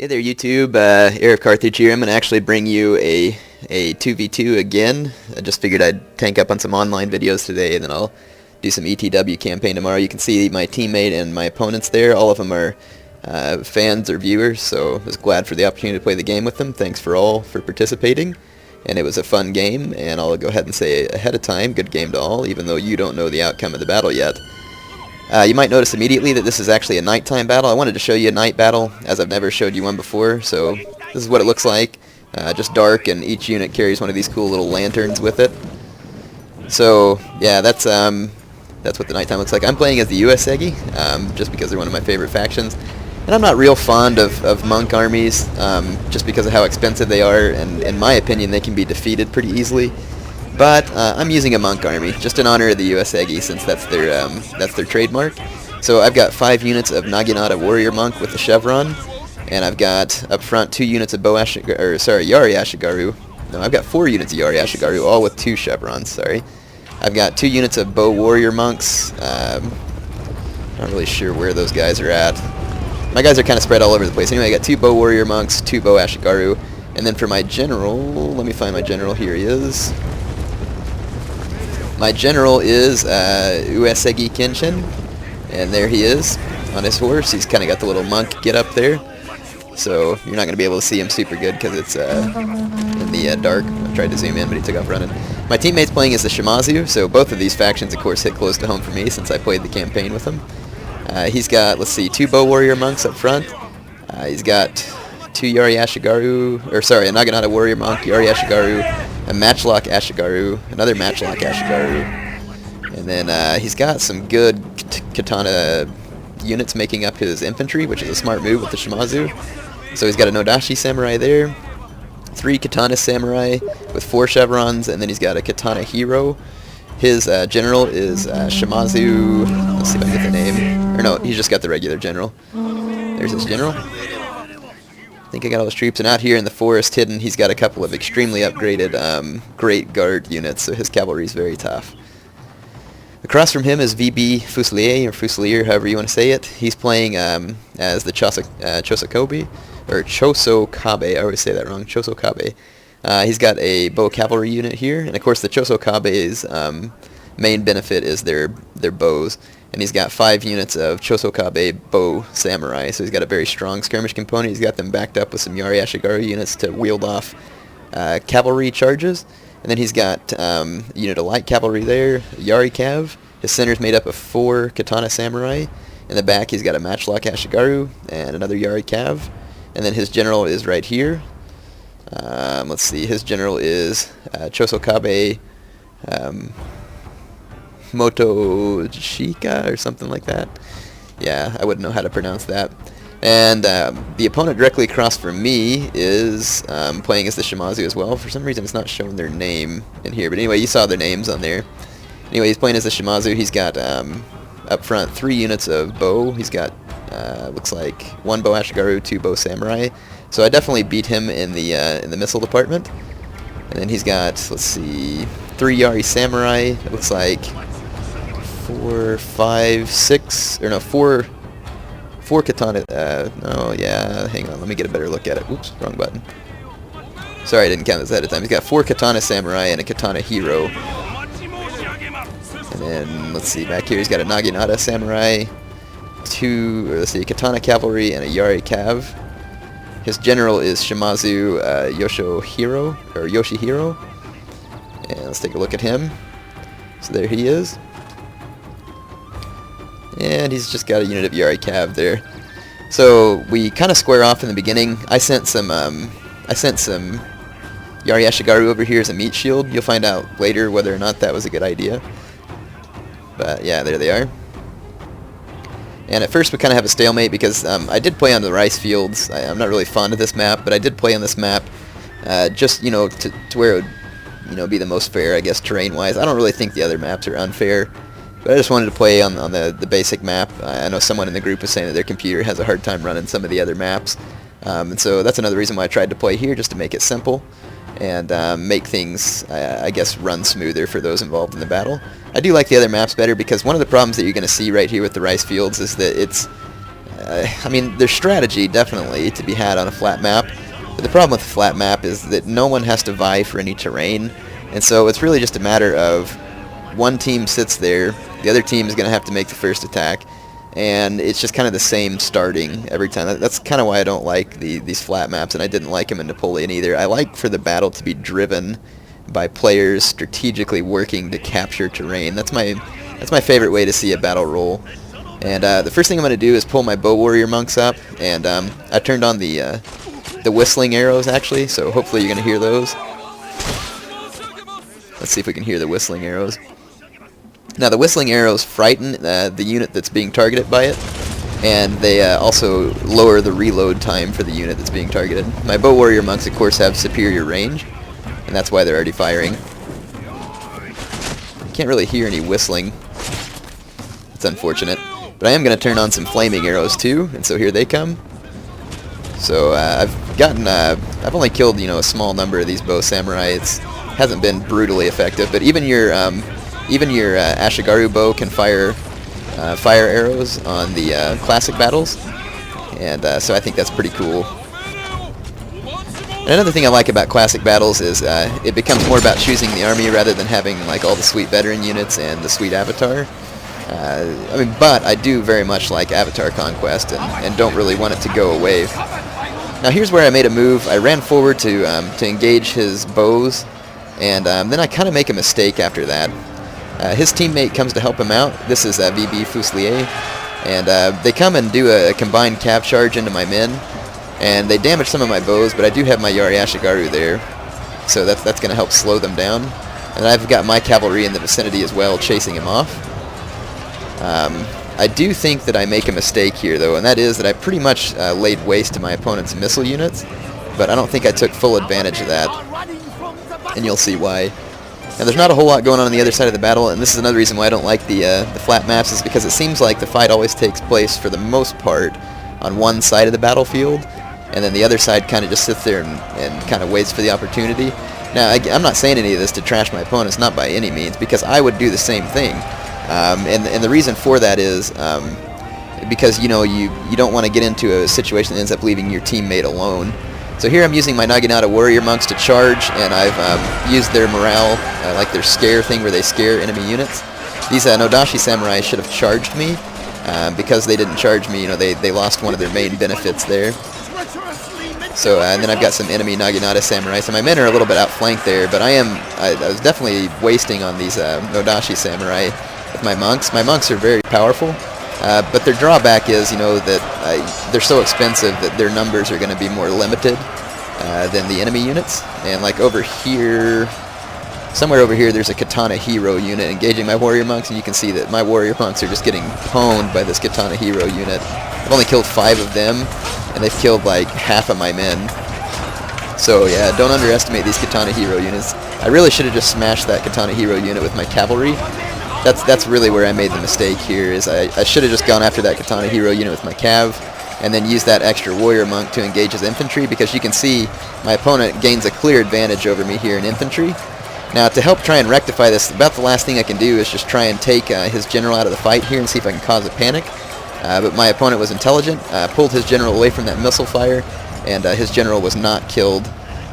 Hey there YouTube, Eric Carthage here. I'm going to actually bring you a 2v2 again. I just figured I'd tank up on some online videos today and then I'll do some ETW campaign tomorrow. You can see my teammate and my opponents there. All of them are fans or viewers, so I was glad for the opportunity to play the game with them. Thanks for all for participating. And it was a fun game, and I'll go ahead and say ahead of time, good game to all, even though you don't know the outcome of the battle yet. You might notice immediately that this is actually a nighttime battle. I wanted to show you a night battle, as I've never showed you one before, so this is what it looks like. Just dark, and each unit carries one of these cool little lanterns with it. So, yeah, that's what the nighttime looks like. I'm playing as the Uesugi, just because they're one of my favorite factions. And I'm not real fond of monk armies, just because of how expensive they are, and in my opinion they can be defeated pretty easily. But I'm using a monk army, just in honor of the Uesugi, since that's their trademark. So I've got 5 units of Naginata warrior monk with the chevron, and I've got up front 2 units of Yari Ashigaru. No, I've got 4 units of Yari Ashigaru, all with 2 chevrons. Sorry, I've got 2 units of bow warrior monks. Not really sure where those guys are at. My guys are kind of spread all over the place. Anyway, I got 2 bow warrior monks, 2 bow Ashigaru, and then for my general, let me find my general. Here he is. My general is Uesugi Kenshin, and there he is on his horse. He's kind of got the little monk get up there, so you're not going to be able to see him super good because it's in the dark. I tried to zoom in, but he took off running. My teammate's playing as the Shimazu, so both of these factions, of course, hit close to home for me since I played the campaign with him. He's got, let's see, 2 bow warrior monks up front. He's got 2 Yari Ashigaru, or sorry, a Naginata warrior monk, Yari Ashigaru, a matchlock Ashigaru, another matchlock Ashigaru, and then he's got some good katana units making up his infantry, which is a smart move with the Shimazu. So he's got a Nodashi samurai there, 3 katana samurai with 4 chevrons, and then he's got a katana hero. His general is Shimazu. Let's see if I can get the name. Or no, he's just got the regular general. There's his general. I think I got all his troops, and out here in the forest hidden, he's got a couple of extremely upgraded great guard units, so his cavalry is very tough. Across from him is VB Fusilier, or Fusilier, however you want to say it. He's playing as the Chosokabe, or Chosokabe, I always say that wrong, Chosokabe. He's got a bow cavalry unit here, and of course the Chosokabe's main benefit is their bows. And he's got 5 units of Chosokabe bow samurai, so he's got a very strong skirmish component. He's got them backed up with some Yari Ashigaru units to wield off cavalry charges. And then he's got a unit of light cavalry there, Yari Cav. His center's made up of 4 katana samurai. In the back he's got a matchlock Ashigaru and another Yari Cav. And then his general is right here. Let's see, his general is Chosokabe Motoshika or something like that. Yeah, I wouldn't know how to pronounce that. And the opponent directly across from me is playing as the Shimazu as well. For some reason it's not showing their name in here, but anyway, you saw their names on there. Anyway, he's playing as the Shimazu. He's got up front 3 units of bow. He's got looks like 1 bow Ashigaru, 2 bow samurai. So I definitely beat him in the missile department. And then he's got, let's see, 3 Yari samurai. It looks like 4 katana. No, yeah, hang on, let me get a better look at it. Oops, wrong button. Sorry, I didn't count this ahead of time. He's got 4 katana samurai and a katana hero. And then, let's see, back here he's got a Naginata samurai, 2, katana cavalry, and a Yari Cav. His general is Shimazu Yoshihiro. And let's take a look at him. So there he is. And he's just got a unit of Yari Cav there. So we kind of square off in the beginning. I sent some Yari Ashigaru over here as a meat shield. You'll find out later whether or not that was a good idea. But yeah, there they are. And at first we kind of have a stalemate because I did play on the rice fields. I'm not really fond of this map, but I did play on this map just, to where it would, be the most fair, I guess, terrain-wise. I don't really think the other maps are unfair, but I just wanted to play on the basic map. I know someone in the group was saying that their computer has a hard time running some of the other maps, and so that's another reason why I tried to play here, just to make it simple and make things, I guess, run smoother for those involved in the battle. I do like the other maps better because one of the problems that you're going to see right here with the rice fields is that it's I mean, there's strategy definitely to be had on a flat map, but the problem with a flat map is that no one has to vie for any terrain, and so it's really just a matter of one team sits there, the other team is going to have to make the first attack, and it's just kind of the same starting every time. That's kind of why I don't like these flat maps, and I didn't like them in Napoleon either. I like for the battle to be driven by players strategically working to capture terrain. That's my favorite way to see a battle roll. And the first thing I'm going to do is pull my bow warrior monks up, and I turned on the whistling arrows actually, so hopefully you're going to hear those. Let's see if we can hear the whistling arrows. Now the whistling arrows frighten the unit that's being targeted by it, and they also lower the reload time for the unit that's being targeted. My bow warrior monks of course have superior range, and that's why they're already firing. Can't really hear any whistling. It's unfortunate. But I am going to turn on some flaming arrows too, and so here they come. So I've only killed, you know, a small number of these bow samurai. It hasn't been brutally effective, but even your Ashigaru bow can fire arrows on the classic battles, and so I think that's pretty cool. And another thing I like about classic battles is it becomes more about choosing the army rather than having like all the sweet veteran units and the sweet avatar. I mean, but I do very much like Avatar Conquest and don't really want it to go away. Now here's where I made a move. I ran forward to engage his bows, and then I kind of make a mistake after that. His teammate comes to help him out. This is VB Fusilier, and they come and do a combined cav charge into my men, and they damage some of my bows, but I do have my Yari Ashigaru there, so that's going to help slow them down. And I've got my cavalry in the vicinity as well, chasing him off. I do think that I make a mistake here, though, and that is that I pretty much laid waste to my opponent's missile units, but I don't think I took full advantage of that, and you'll see why. Now, there's not a whole lot going on the other side of the battle, and this is another reason why I don't like the flat maps, is because it seems like the fight always takes place, for the most part, on one side of the battlefield, and then the other side kind of just sits there and kind of waits for the opportunity. Now, I'm not saying any of this to trash my opponents, not by any means, because I would do the same thing. And the reason for that is because, you know, you don't want to get into a situation that ends up leaving your teammate alone. So here I'm using my Naginata warrior monks to charge, and I've used their morale, like their scare thing where they scare enemy units. These Nodashi samurai should have charged me. Because they didn't charge me, you know, they lost one of their main benefits there. So, and then I've got some enemy Naginata samurai, so my men are a little bit outflanked there, but I was definitely wasting on these Nodashi samurai with my monks. My monks are very powerful, but their drawback is, you know, that they're so expensive that their numbers are going to be more limited than the enemy units. And like over here, somewhere over here, there's a Katana Hero unit engaging my warrior monks, and you can see that my warrior monks are just getting pwned by this Katana Hero unit. I've only killed 5 of them, and they've killed like half of my men. So yeah, don't underestimate these Katana Hero units. I really should have just smashed that Katana Hero unit with my cavalry. That's really where I made the mistake here, is I should have just gone after that Katana Hero unit with my cav, and then used that extra warrior monk to engage his infantry, because you can see my opponent gains a clear advantage over me here in infantry. Now, to help try and rectify this, about the last thing I can do is just try and take his general out of the fight here and see if I can cause a panic. But my opponent was intelligent, pulled his general away from that missile fire, and his general was not killed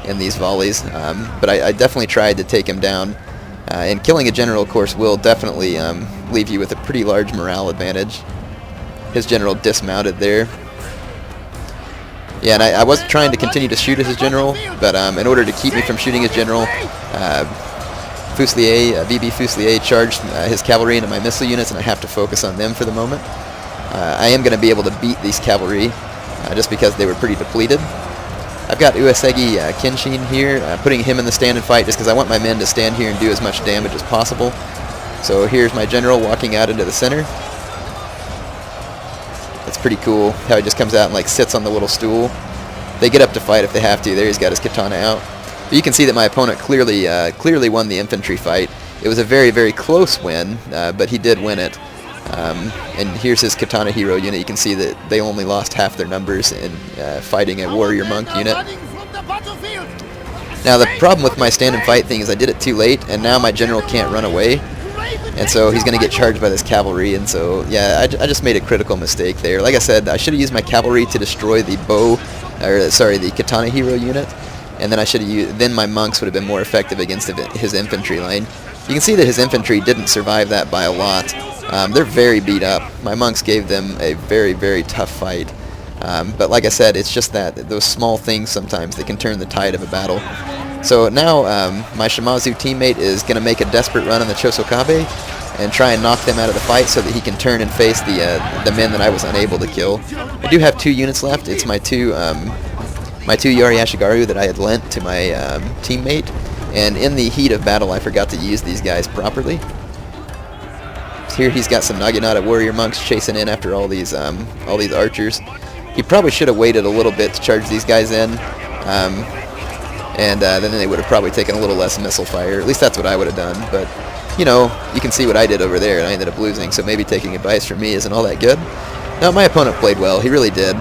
in these volleys. But I definitely tried to take him down. And killing a general, of course, will definitely leave you with a pretty large morale advantage. His general dismounted there. Yeah, and I was trying to continue to shoot at his general, but in order to keep me from shooting his general, Fusilier, VB Fusilier charged his cavalry into my missile units, and I have to focus on them for the moment. I am going to be able to beat these cavalry just because they were pretty depleted. I've got Uesugi Kenshin here, putting him in the stand and fight just because I want my men to stand here and do as much damage as possible. So here's my general walking out into the center. That's pretty cool how he just comes out and like sits on the little stool. They get up to fight if they have to. There he's got his katana out. But you can see that my opponent clearly won the infantry fight. It was a very, very close win, but he did win it. And here's his Katana Hero unit. You can see that they only lost half their numbers in fighting a warrior monk unit. Now the problem with my stand and fight thing is I did it too late, and now my general can't run away. And so he's going to get charged by this cavalry, and so, yeah, I just made a critical mistake there. Like I said, I should have used my cavalry to destroy the the katana hero unit, and then I should have used, then my monks would have been more effective against his infantry line. You can see that his infantry didn't survive that by a lot. They're very beat up. My monks gave them a very, very tough fight. But like I said, it's just that those small things sometimes that can turn the tide of a battle. So now my Shimazu teammate is going to make a desperate run on the Chosokabe and try and knock them out of the fight so that he can turn and face the men that I was unable to kill. I do have 2 units left. It's my two Yari Ashigaru that I had lent to my teammate, and in the heat of battle I forgot to use these guys properly. Here he's got some Naginata warrior monks chasing in after all these archers. He probably should have waited a little bit to charge these guys in. And then they would have probably taken a little less missile fire. At least that's what I would have done. But, you know, you can see what I did over there, and I ended up losing, so maybe taking advice from me isn't all that good. No, my opponent played well. He really did.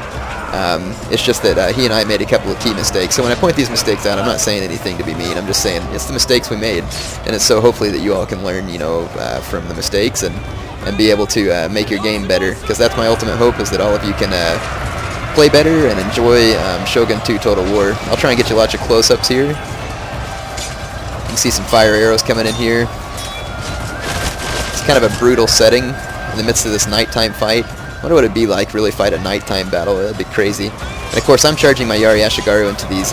It's just that he and I made a couple of key mistakes. So when I point these mistakes out, I'm not saying anything to be mean. I'm just saying it's the mistakes we made. And it's so hopefully that you all can learn, you know, from the mistakes and be able to make your game better. Because that's my ultimate hope, is that all of you can play better and enjoy Shogun 2 Total War. I'll try and get you lots of close-ups here. You can see some fire arrows coming in here. It's kind of a brutal setting in the midst of this nighttime fight. I wonder what it'd be like really fight a nighttime battle. That'd be crazy. And of course I'm charging my Yari Ashigaru into these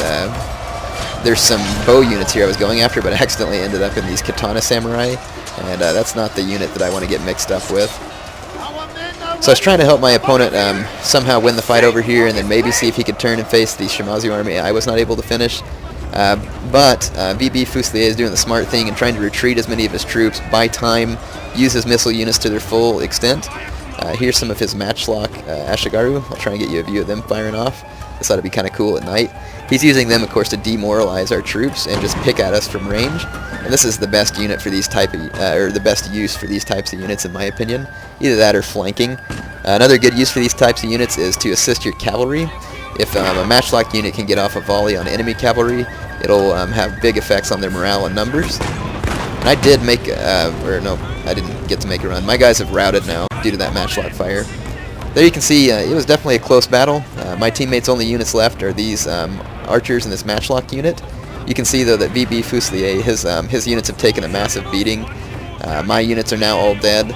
there's some bow units here I was going after, but I accidentally ended up in these katana samurai, and that's not the unit that I want to get mixed up with. So I was trying to help my opponent somehow win the fight over here, and then maybe see if he could turn and face the Shimazu army I was not able to finish. But VB Fusilier is doing the smart thing and trying to retreat as many of his troops, buy time, use his missile units to their full extent. Here's some of his matchlock Ashigaru. I'll try and get you a view of them firing off. This ought to be kind of cool at night. He's using them, of course, to demoralize our troops and just pick at us from range. And this is the best unit for these type of, or the best use for these types of units, in my opinion. Either that or flanking. Another good use for these types of units is to assist your cavalry. If a matchlock unit can get off a volley on enemy cavalry, it'll have big effects on their morale and numbers. And I did make, or no, I didn't get to make a run. My guys have routed now due to that matchlock fire. There you can see it was definitely a close battle. My teammates' only units left are these archers and this matchlock unit. You can see though that VB Fusilier, his units have taken a massive beating. My units are now all dead.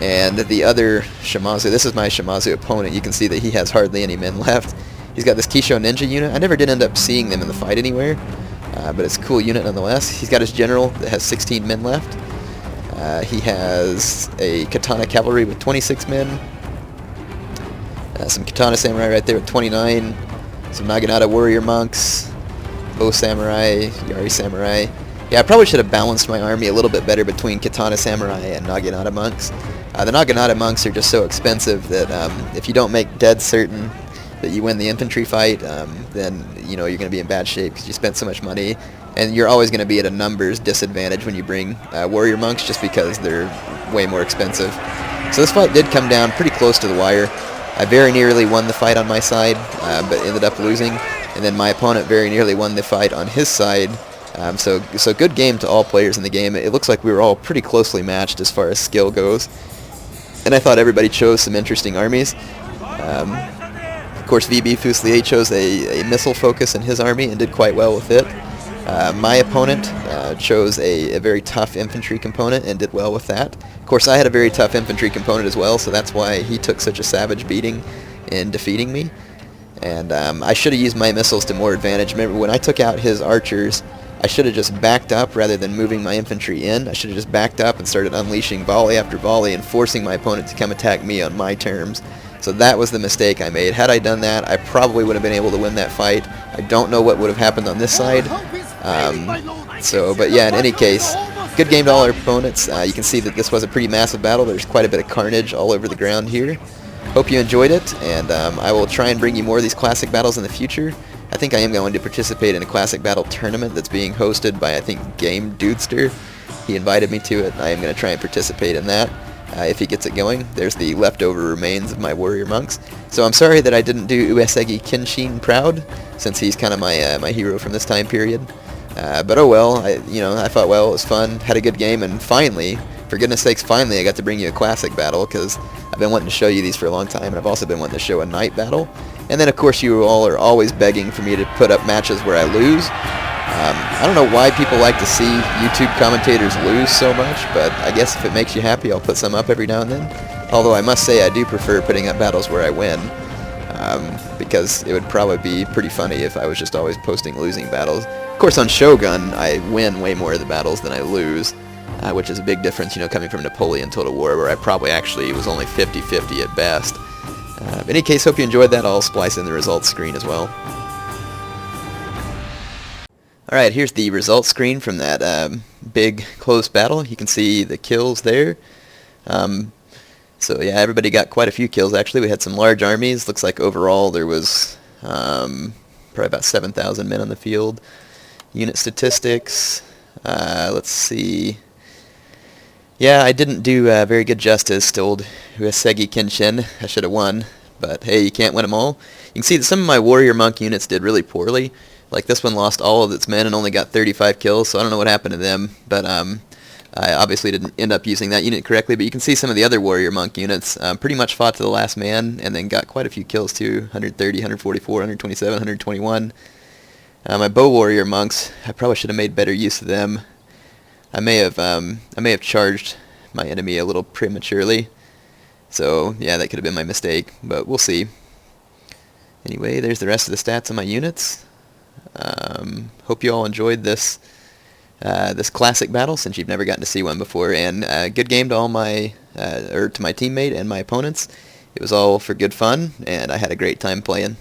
And the other Shimazu, this is my Shimazu opponent, you can see that he has hardly any men left. He's got this Kisho Ninja unit. I never did end up seeing them in the fight anywhere, but it's a cool unit nonetheless. He's got his general that has 16 men left. He has a Katana Cavalry with 26 men. Some Katana Samurai right there with 29. Some Naginata Warrior Monks. Bow Samurai, Yari Samurai. Yeah, I probably should have balanced my army a little bit better between Katana Samurai and Naginata Monks. The Naginata Monks are just so expensive that if you don't make dead certain that you win the infantry fight, then you know you're going to be in bad shape because you spent so much money, and you're always going to be at a numbers disadvantage when you bring warrior monks, just because they're way more expensive. So this fight did come down pretty close to the wire. I very nearly won the fight on my side, but ended up losing, and then my opponent very nearly won the fight on his side. So good game to all players in the game. It looks like we were all pretty closely matched as far as skill goes, and I thought everybody chose some interesting armies. Of course, VB Fusilier chose a missile focus in his army and did quite well with it. My opponent chose a very tough infantry component and did well with that. Of course, I had a very tough infantry component as well, so that's why he took such a savage beating in defeating me. And I should have used my missiles to more advantage. Remember, when I took out his archers, I should have just backed up rather than moving my infantry in. I should have just backed up and started unleashing volley after volley and forcing my opponent to come attack me on my terms. So that was the mistake I made. Had I done that, I probably would have been able to win that fight. I don't know what would have happened on this side. But yeah, in any case, good game to all our opponents. You can see that this was a pretty massive battle. There's quite a bit of carnage all over the ground here. Hope you enjoyed it, and I will try and bring you more of these classic battles in the future. I think I am going to participate in a classic battle tournament that's being hosted by, I think, Game Dudester. He invited me to it, and I am going to try and participate in that. If he gets it going. There's the leftover remains of my warrior monks. So I'm sorry that I didn't do Uesugi Kenshin proud, since he's kind of my hero from this time period. But oh well, I thought, well, it was fun, had a good game, and finally for goodness sakes, finally I got to bring you a classic battle, because I've been wanting to show you these for a long time, and I've also been wanting to show a night battle. And then, of course, you all are always begging for me to put up matches where I lose. I don't know why people like to see YouTube commentators lose so much, but I guess if it makes you happy, I'll put some up every now and then. Although I must say I do prefer putting up battles where I win, because it would probably be pretty funny if I was just always posting losing battles. Of course, on Shogun, I win way more of the battles than I lose, which is a big difference, you know, coming from Napoleon Total War, where I probably actually was only 50-50 at best. In any case, hope you enjoyed that. I'll splice in the results screen as well. Alright, here's the results screen from that big close battle. You can see the kills there. So yeah, everybody got quite a few kills actually. We had some large armies. Looks like overall there was probably about 7,000 men on the field. Unit statistics, let's see. Yeah, I didn't do very good justice to old Uesugi Kenshin. I should have won, but hey, you can't win them all. You can see that some of my warrior monk units did really poorly. Like this one lost all of its men and only got 35 kills, so I don't know what happened to them. But I obviously didn't end up using that unit correctly. But you can see some of the other warrior monk units pretty much fought to the last man and then got quite a few kills too. 130, 144, 127, 121. My bow warrior monks, I probably should have made better use of them. I may have charged my enemy a little prematurely. So yeah, that could have been my mistake, but we'll see. Anyway, there's the rest of the stats on my units. Hope you all enjoyed this this classic battle, since you've never gotten to see one before, and good game to all my to my teammate and my opponents. It was all for good fun, and I had a great time playing.